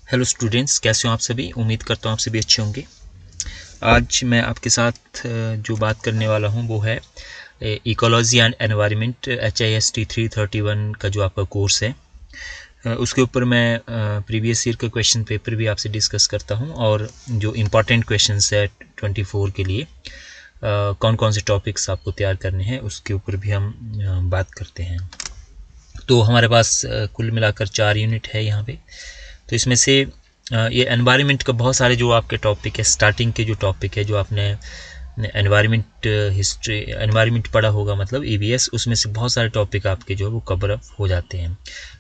Hello students, कैसे हो आप सभी। उम्मीद करता हूँ आप सभी अच्छे होंगे। आज मैं आपके साथ जो बात करने वाला हूँ वो है इकोलॉजी एंड एनवायरनमेंट HIST 331 का जो आपका कोर्स है उसके ऊपर मैं प्रीवियस ईयर का क्वेश्चन पेपर भी आपसे डिस्कस करता हूँ और जो इम्पॉर्टेंट क्वेश्चंस है 24 के लिए कौन कौन से टॉपिक्स आपको तैयार करने हैं उसके ऊपर भी हम बात करते हैं। तो हमारे पास कुल मिलाकर 4 यूनिट है यहाँ पे। तो इसमें से ये एनवायरनमेंट का बहुत सारे जो आपके टॉपिक है, स्टार्टिंग के जो टॉपिक है, जो आपने एनवायरनमेंट हिस्ट्री एनवायरनमेंट पढ़ा होगा, मतलब EVS, उसमें से बहुत सारे टॉपिक आपके जो है वो कवर अप हो जाते हैं।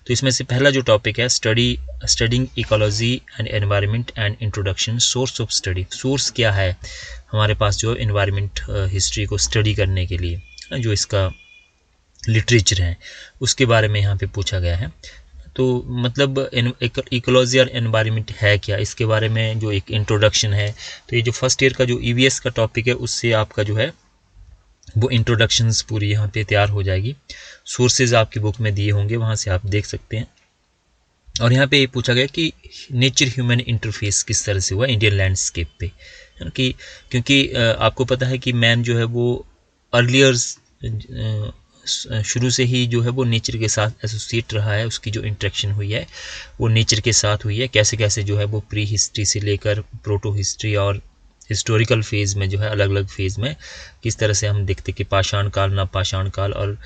तो इसमें से पहला जो टॉपिक है studying ecology and environment and introduction, source of study. Source क्या है हमारे पास जो एनवायरनमेंट हिस्ट्री को स्टडी करने के लिए, जो इसका लिटरेचर है उसके बारे में यहाँ पे पूछा गया है। तो मतलब इकोलॉजी और एनवायरनमेंट है क्या, इसके बारे में जो एक इंट्रोडक्शन है। तो ये जो फर्स्ट ईयर का जो EVS का टॉपिक है उससे आपका जो है वो इंट्रोडक्शंस पूरी यहाँ पे तैयार हो जाएगी। सोर्सेज आपकी बुक में दिए होंगे, वहाँ से आप देख सकते हैं। और यहाँ पे ये पूछा गया कि नेचर ह्यूमन इंटरफेस किस तरह से हुआ इंडियन लैंडस्केप पे, कि क्योंकि आपको पता है कि मैन जो है वो अर्लियर शुरू से ही जो है वो नेचर के साथ एसोसिएट रहा है। उसकी जो इंटरेक्शन हुई है वो नेचर के साथ हुई है। कैसे कैसे जो है वो प्री हिस्ट्री से लेकर प्रोटो हिस्ट्री और हिस्टोरिकल फेज़ में जो है अलग अलग फेज़ में किस तरह से हम देखते कि पाषाण काल, नवपाषाण काल और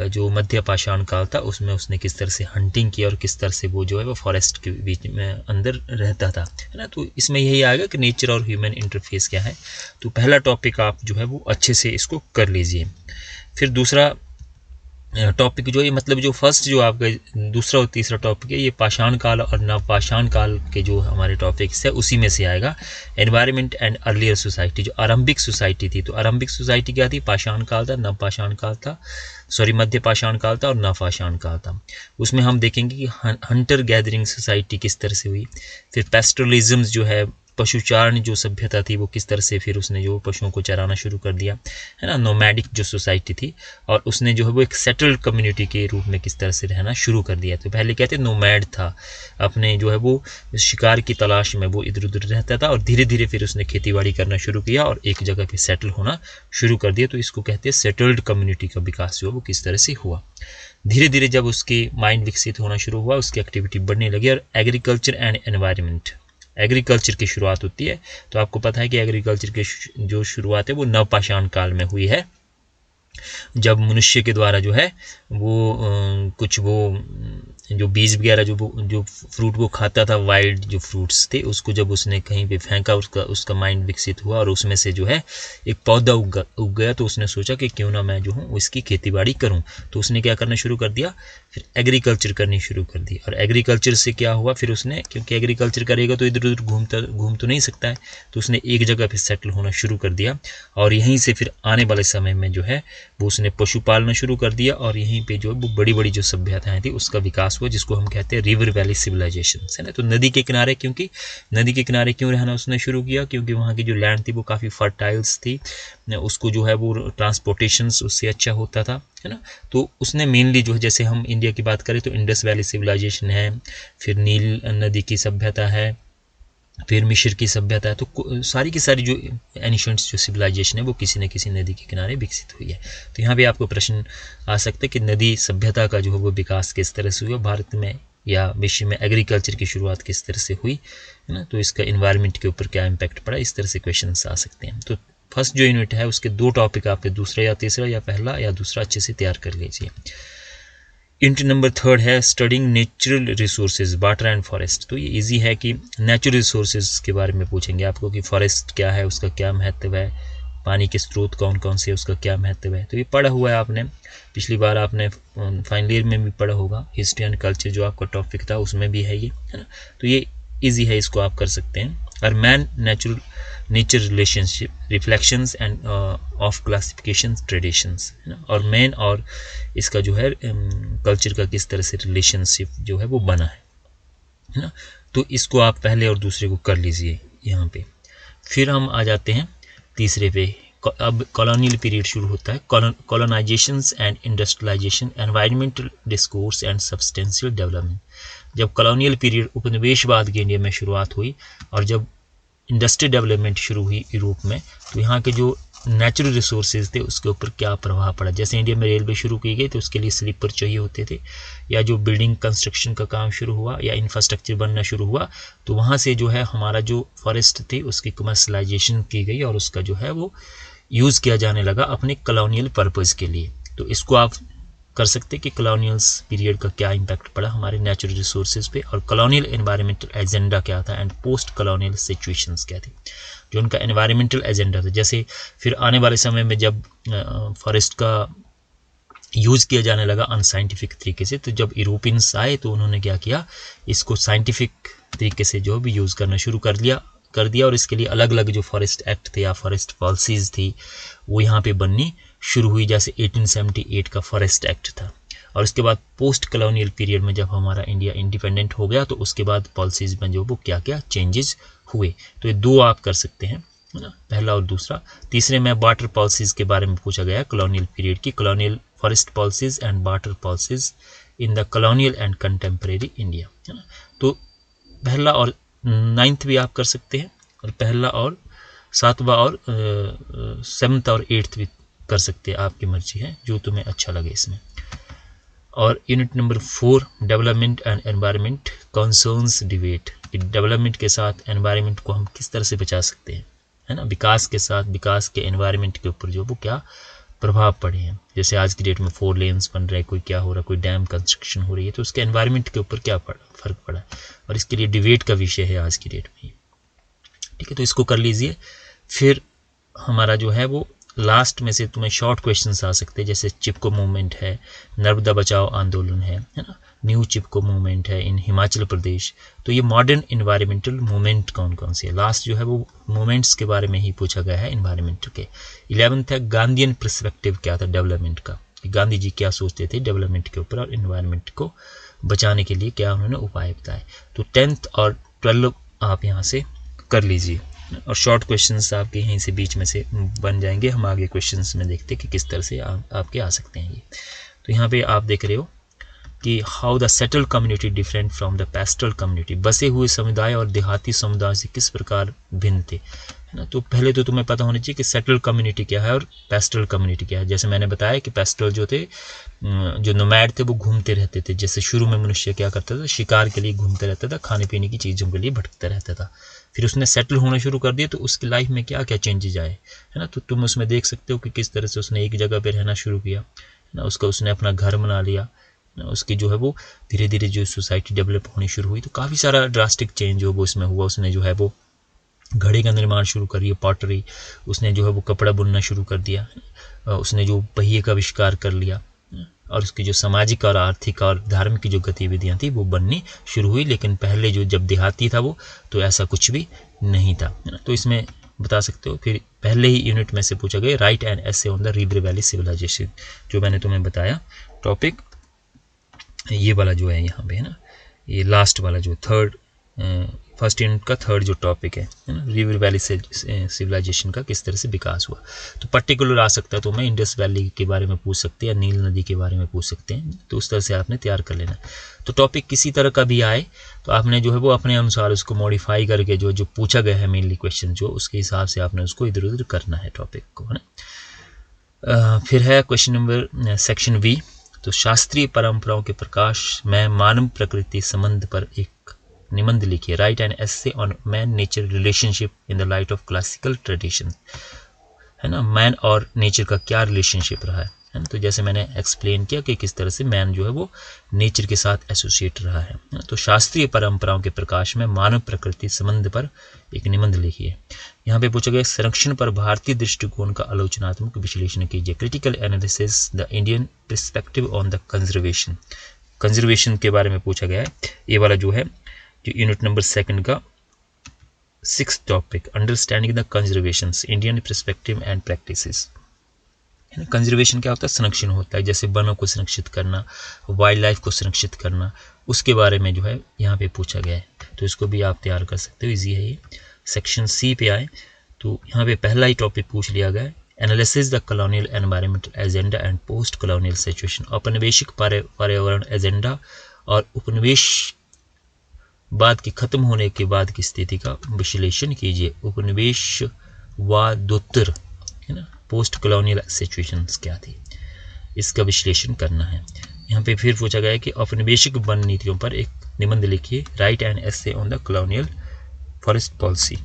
जो मध्य पाषाण काल था उसमें उसने किस तरह से हंटिंग की और किस तरह से वो जो है वो फॉरेस्ट के बीच में अंदर रहता था, है ना। तो इसमें यही आएगा कि नेचर और ह्यूमन इंटरफेस क्या है। तो पहला टॉपिक आप जो है वो अच्छे से इसको कर लीजिए। फिर दूसरा टॉपिक जो ये मतलब जो फर्स्ट जो आपका दूसरा और तीसरा टॉपिक है ये पाषाण काल और नवपाषाण काल के जो हमारे टॉपिक्स है उसी में से आएगा। एनवायरनमेंट एंड अर्लियर सोसाइटी, जो आरंभिक सोसाइटी थी, तो आरंभिक सोसाइटी क्या थी, पाषाण काल था, नवपाषाण काल था, सॉरी मध्य पाषाण काल था और नवपाषाण काल था। उसमें हम देखेंगे कि हंटर गैदरिंग सोसाइटी किस तरह से हुई। फिर पेस्टरलिज्म जो है, पशुचारण जो सभ्यता थी वो किस तरह से फिर उसने जो पशुओं को चराना शुरू कर दिया, है ना। नोमैडिक जो सोसाइटी थी और उसने जो है वो एक सेटल्ड कम्युनिटी के रूप में किस तरह से रहना शुरू कर दिया। तो पहले कहते नोमैड था, अपने जो है वो शिकार की तलाश में वो इधर उधर रहता था और धीरे धीरे फिर उसने खेतीबाड़ी करना शुरू किया और एक जगह पे सेटल होना शुरू कर दिया। तो इसको कहते हैं सेटल्ड कम्युनिटी का विकास जो है वो किस तरह से हुआ। धीरे धीरे जब उसकी माइंड विकसित होना शुरू हुआ, उसकी एक्टिविटी बढ़ने लगी। और एग्रीकल्चर एंड एनवायरनमेंट, एग्रीकल्चर की शुरुआत होती है। तो आपको पता है कि एग्रीकल्चर की जो शुरुआत है वो नवपाषाण काल में हुई है, जब मनुष्य के द्वारा जो है वो कुछ वो जो बीज वगैरह जो फ्रूट वो खाता था, वाइल्ड जो फ्रूट्स थे, उसको जब उसने कहीं पे फेंका, उसका माइंड विकसित हुआ और उसमें से जो है एक पौधा उग गया। तो उसने सोचा कि क्यों ना मैं जो हूँ इसकी खेतीबाड़ी करूँ। तो उसने क्या करना शुरू कर दिया, फिर एग्रीकल्चर करनी शुरू कर दी। और एग्रीकल्चर से क्या हुआ, फिर उसने, क्योंकि एग्रीकल्चर करेगा तो इधर उधर घूम तो नहीं सकता है, तो उसने एक जगह फिर सेटल होना शुरू कर दिया। और यहीं से फिर आने वाले समय में जो है वो उसने पशु पालना शुरू कर दिया और यहीं पे जो है वो बड़ी बड़ी जो सभ्यताएं थी उसका विकास हुआ, जिसको हम कहते हैं रिवर वैली सिविलाइजेशन, है ना। तो नदी के किनारे, क्योंकि नदी के किनारे क्यों रहना उसने शुरू किया, क्योंकि वहाँ की जो लैंड थी वो काफ़ी फर्टाइल्स थी, उसको जो है वो ट्रांसपोर्टेशन उससे अच्छा होता था, है ना। तो उसने मेनली जो है, जैसे हम इंडिया की बात करें तो इंडस वैली सिविलाइजेशन है, फिर नील नदी की सभ्यता है, फिर मिस्र की सभ्यता है। तो सारी की सारी जो एनिशेंट्स जो सिविलाइजेशन है वो किसी न किसी नदी के किनारे विकसित हुई है। तो यहाँ भी आपको प्रश्न आ सकता है कि नदी सभ्यता का जो है वो विकास किस तरह से हुआ भारत में या विश्व में, एग्रीकल्चर की शुरुआत किस तरह से हुई, है ना। तो इसका इन्वायरमेंट के ऊपर क्या इम्पैक्ट पड़ा, इस तरह से क्वेश्चन आ सकते हैं। तो फर्स्ट जो यूनिट है उसके 2 टॉपिक आपके दूसरा या तीसरा या पहला या दूसरा अच्छे से तैयार कर लीजिए। यूनिट नंबर 3 है studying natural resources, water and forest. तो ये इजी है कि नेचुरल रिसोर्सेज के बारे में पूछेंगे आपको कि फॉरेस्ट क्या है, उसका क्या महत्व है, पानी के स्रोत कौन कौन से, उसका क्या महत्व है। तो ये पढ़ा हुआ है आपने, पिछली बार आपने फाइनल ईयर में भी पढ़ा होगा। हिस्ट्री एंड कल्चर जो आपका टॉपिक था उसमें भी है ये, है ना। तो ये ईजी है, इसको आप कर सकते हैं। और man nature relationship, reflections end of classification traditions, है ना। और मैन और इसका जो है कल्चर का किस तरह से रिलेशनशिप जो है वो बना है ना। तो इसको आप पहले और दूसरे को कर लीजिए यहाँ पे। फिर हम आ जाते हैं तीसरे पे। अब कॉलोनियल पीरियड शुरू होता है, colonisations and industrialisation, environmental discourse and substantial development. जब कॉलोनियल पीरियड उपनिवेशवाद की इंडिया में शुरुआत हुई और जब इंडस्ट्री डेवलपमेंट शुरू हुई यूरोप में, तो यहाँ के जो नेचुरल रिसोर्सेज थे उसके ऊपर क्या प्रभाव पड़ा। जैसे इंडिया में रेलवे शुरू की गई तो उसके लिए स्लीपर चाहिए होते थे, या जो बिल्डिंग कंस्ट्रक्शन का काम शुरू हुआ या इंफ्रास्ट्रक्चर बनना शुरू हुआ, तो वहाँ से जो है हमारा जो फॉरेस्ट थी उसकी कमर्शलाइजेशन की गई और उसका जो है वो यूज़ किया जाने लगा अपने कॉलोनियल पर्पज़ के लिए। तो इसको आप कर सकते कि कॉलोनियल्स पीरियड का क्या इम्पैक्ट पड़ा हमारे नेचुरल रिसोर्सेज पे, और कॉलोनियल एनवायरमेंटल एजेंडा क्या था एंड पोस्ट कॉलोनियल सिचुएशंस क्या थी, जो उनका एनवायरमेंटल एजेंडा था। जैसे फिर आने वाले समय में जब फॉरेस्ट का यूज़ किया जाने लगा अनसाइंटिफिक तरीके से, तो जब यूरोपियंस आए तो उन्होंने क्या किया, इसको साइंटिफिक तरीके से जो भी यूज़ करना शुरू कर दिया, और इसके लिए अलग अलग जो फॉरेस्ट एक्ट थे या फॉरेस्ट पॉलिसीज़ थी वो यहाँ पे बननी शुरू हुई। जैसे 1878 का फॉरेस्ट एक्ट था, और उसके बाद पोस्ट कॉलोनियल पीरियड में जब हमारा इंडिया इंडिपेंडेंट हो गया तो उसके बाद पॉलिसीज़ में जो वो क्या क्या चेंजेस हुए। तो ये दो आप कर सकते हैं, है ना, पहला और दूसरा। तीसरे में बार्टर पॉलिसीज़ के बारे में पूछा गया है कॉलोनियल पीरियड की, colonial forest policies and barter policies in the colonial and contemporary India, है ना। तो पहला और 9th भी आप कर सकते हैं, और पहला और 7वां और 7th और 8th भी कर सकते हैं, आपकी मर्जी है जो तुम्हें अच्छा लगे इसमें। और unit number 4 development and environment concerns debate, development के साथ एनवायरनमेंट को हम किस तरह से बचा सकते हैं, है ना, विकास के साथ विकास के एनवायरनमेंट के ऊपर जो वो क्या प्रभाव पड़े हैं। जैसे आज की डेट में 4 लेन्स बन रहे हैं, कोई क्या हो रहा है, कोई डैम कंस्ट्रक्शन हो रही है, तो उसके एनवायरनमेंट के ऊपर क्या फ़र्क पड़ा है, और इसके लिए डिबेट का विषय है आज की डेट में। ठीक है, तो इसको कर लीजिए। फिर हमारा जो है वो लास्ट में से तुम्हें शॉर्ट क्वेश्चंस आ सकते हैं, जैसे चिपको मूवमेंट है, नर्मदा बचाओ आंदोलन है ना, न्यू चिपको मूवमेंट है इन हिमाचल प्रदेश। तो ये मॉडर्न इन्वायरमेंटल मूवमेंट कौन कौन से है, लास्ट जो है वो मूवमेंट्स के बारे में ही पूछा गया है इन्वायरमेंट के। 11th है गांधीयन पर्सपेक्टिव क्या था डेवलपमेंट का, गांधी जी क्या सोचते थे डेवलपमेंट के ऊपर और इन्वायरमेंट को बचाने के लिए क्या उन्होंने उपाय बताए। तो 10th और 12 आप यहाँ से कर लीजिए, और शॉर्ट क्वेश्चंस आपके यहीं से बीच में से बन जाएंगे। हम आगे क्वेश्चंस में देखते हैं कि किस तरह से आपके आ सकते हैं ये। तो यहाँ पे आप देख रहे हो कि how the settle community different from the pastel community, बसे हुए समुदाय और देहाती समुदाय से किस प्रकार भिन्न थे, है ना। तो पहले तो तुम्हें पता होना चाहिए कि सेटल कम्युनिटी क्या है और पेस्टल कम्युनिटी क्या है। जैसे मैंने बताया कि पेस्टल जो थे, जो नोमैड थे, वो घूमते रहते थे। जैसे शुरू में मनुष्य क्या करता था, शिकार के लिए घूमते रहता था, खाने पीने की चीज़ों के लिए भटकता रहता था। फिर उसने सेटल होना शुरू कर दिया तो उसकी लाइफ में क्या क्या चेंजेज आए, है ना। तो तुम उसमें देख सकते हो कि किस तरह से उसने एक जगह पे रहना शुरू किया, है ना, उसने अपना घर बना लिया, उसकी जो है वो धीरे धीरे जो सोसाइटी डेवलप होनी शुरू हुई। तो काफ़ी सारा ड्रास्टिक चेंज जो वो इसमें हुआ। उसने जो है वो घड़े का निर्माण शुरू कर दिया, पॉटरी, उसने जो है वो कपड़ा बुनना शुरू कर दिया, उसने जो पहिए का आविष्कार कर लिया, और उसकी जो सामाजिक और आर्थिक और धार्मिक की जो गतिविधियाँ थी वो बननी शुरू हुई। लेकिन पहले जो जब देहाती था वो, तो ऐसा कुछ भी नहीं था, है ना। तो इसमें बता सकते हो। फिर पहले ही यूनिट में से पूछा गया write and essay on the river valley civilisation, जो मैंने तुम्हें बताया टॉपिक ये वाला जो है यहाँ पे, है ना, ये लास्ट वाला जो फर्स्ट यूनिट का 3rd जो टॉपिक है ना, रिवर वैली से सिविलाइजेशन का किस तरह से विकास हुआ। तो पर्टिकुलर आ सकता है तो मैं इंडस वैली के बारे में पूछ सकते हैं या नील नदी के बारे में पूछ सकते हैं। तो उस तरह से आपने तैयार कर लेना। तो टॉपिक किसी तरह का भी आए तो आपने जो है वो अपने अनुसार उसको मॉडिफाई करके जो पूछा गया है मेनली क्वेश्चन जो, उसके हिसाब से आपने उसको इधर उधर करना है टॉपिक को, है ना। फिर है क्वेश्चन नंबर सेक्शन बी। तो शास्त्रीय परंपराओं के प्रकाश में मानव प्रकृति संबंध पर एक निबंध लिखिए। Right an essay on man nature relationship in the light of classical tradition, है ना। मैन और नेचर का क्या रिलेशनशिप रहा है ना। तो जैसे मैंने एक्सप्लेन किया कि किस तरह से मैन जो है वो नेचर के साथ एसोसिएट रहा है। तो शास्त्रीय परंपराओं के प्रकाश में मानव प्रकृति संबंध पर एक निबंध लिखिए। यहाँ पे पूछा गया संरक्षण पर भारतीय दृष्टिकोण का आलोचनात्मक विश्लेषण कीजिए। Critical analysis the Indian perspective on the conservation, conservation के बारे में पूछा गया है। ये वाला जो है जो यूनिट नंबर 2 का 6th topic, understanding the conservations Indian perspective and practices, है ना। कंजर्वेशन क्या होता है, संरक्षण होता है, जैसे वनों को संरक्षित करना, वाइल्ड लाइफ को संरक्षित करना, उसके बारे में जो है यहाँ पे पूछा गया है। तो इसको भी आप तैयार कर सकते हो, इजी है ये। सेक्शन सी पे आए तो यहाँ पे पहला ही टॉपिक पूछ लिया गया है, analysis the colonial environmental agenda and post colonial situation. औपनिवेशिक पर्यावरण एजेंडा और उपनिवेश बाद के खत्म होने के बाद की स्थिति का विश्लेषण कीजिए। उपनिवेशवादोत्तर है ना, पोस्ट कॉलोनियल सिचुएशंस क्या थी, इसका विश्लेषण करना है। यहाँ पे फिर पूछा गया है कि औपनिवेशिक वन नीतियों पर एक निबंध लिखिए, right an essay on the colonial forest policy.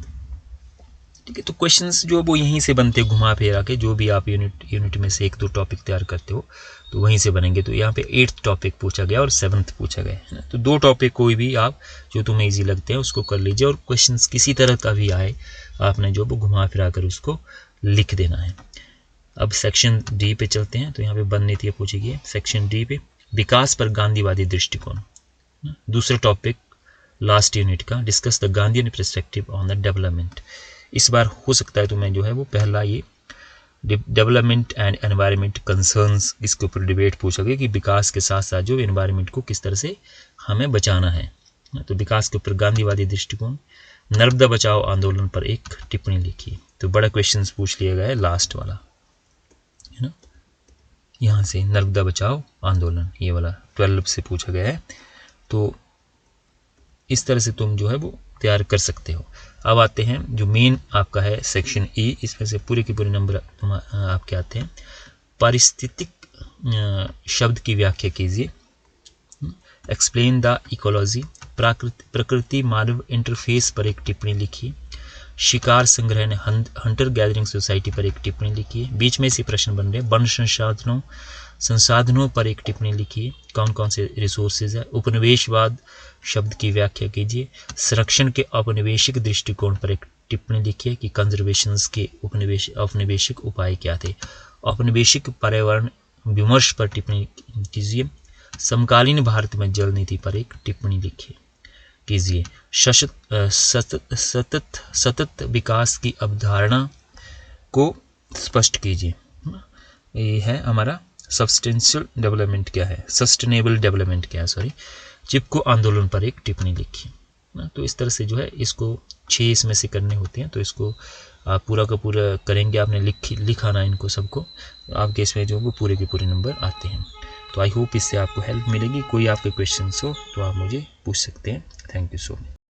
ठीक है, तो क्वेश्चंस जो वो यहीं से बनते घुमा फिरा के, जो भी आप यूनिट में से 1-2 टॉपिक तैयार करते हो तो वहीं से बनेंगे। तो यहाँ पे 8th टॉपिक पूछा गया और 7th पूछा गया है ना। तो 2 टॉपिक कोई भी आप जो तुम्हें इजी लगते हैं उसको कर लीजिए, और क्वेश्चंस किसी तरह का भी आए आपने जो वो घुमा फिरा कर उसको लिख देना है। अब सेक्शन डी पे चलते हैं। तो यहाँ पे वन नीतियाँ पूछी गई है। सेक्शन डी पे विकास पर गांधीवादी दृष्टिकोण, दूसरा टॉपिक लास्ट यूनिट का, discuss the Gandhian perspective on the development. इस बार हो सकता है तुम्हें जो है वो पहला ये डेवलपमेंट एंड एनवायरनमेंट कंसर्न्स, इसके ऊपर डिबेट पूछा गया कि विकास के साथ साथ जो एनवायरनमेंट को किस तरह से हमें बचाना है। तो विकास के ऊपर गांधीवादी दृष्टिकोण। नर्मदा बचाओ आंदोलन पर एक टिप्पणी लिखी। तो बड़ा क्वेश्चन पूछ लिया गया है लास्ट वाला है ना, यहाँ से नर्मदा बचाओ आंदोलन, ये वाला 12 से पूछा गया है। तो इस तरह से तुम जो है वो तैयार कर सकते हो। अब आते हैं जो मेन आपका है सेक्शन ई, इसमें से पूरे के पूरे नंबर आपके आते हैं। पारिस्थितिक शब्द की व्याख्या कीजिए, एक्सप्लेन द इकोलॉजी, प्रकृति मानव इंटरफेस पर एक टिप्पणी लिखिए, शिकार संग्रहण हंटर गैदरिंग सोसाइटी पर एक टिप्पणी लिखिए। बीच में से प्रश्न बन रहे हैं, वन संसाधनों पर एक टिप्पणी लिखिए, कौन कौन से रिसोर्सेज है। उपनिवेशवाद शब्द की व्याख्या कीजिए। संरक्षण के औपनिवेशिक दृष्टिकोण पर एक टिप्पणी लिखिए कि कंजर्वेशंस के औपनिवेशिक उपाय क्या थे। औपनिवेशिक पर्यावरण विमर्श पर टिप्पणी कीजिए। समकालीन भारत में जल नीति पर एक टिप्पणी कीजिए। सतत विकास की अवधारणा को स्पष्ट कीजिए। ये है हमारा सस्टेनेबल डेवलपमेंट क्या है, सस्टेनेबल डेवलपमेंट क्या है, सॉरी। चिपको आंदोलन पर एक टिप्पणी लिखिए ना। तो इस तरह से जो है इसको 6 इसमें से करने होते हैं। तो इसको आप पूरा का पूरा करेंगे, आपने लिखाना इनको सबको, आपके इसमें जो वो पूरे के पूरे नंबर आते हैं। तो आई होप इससे आपको हेल्प मिलेगी। कोई आपके क्वेश्चंस हो तो आप मुझे पूछ सकते हैं। Thank you so much.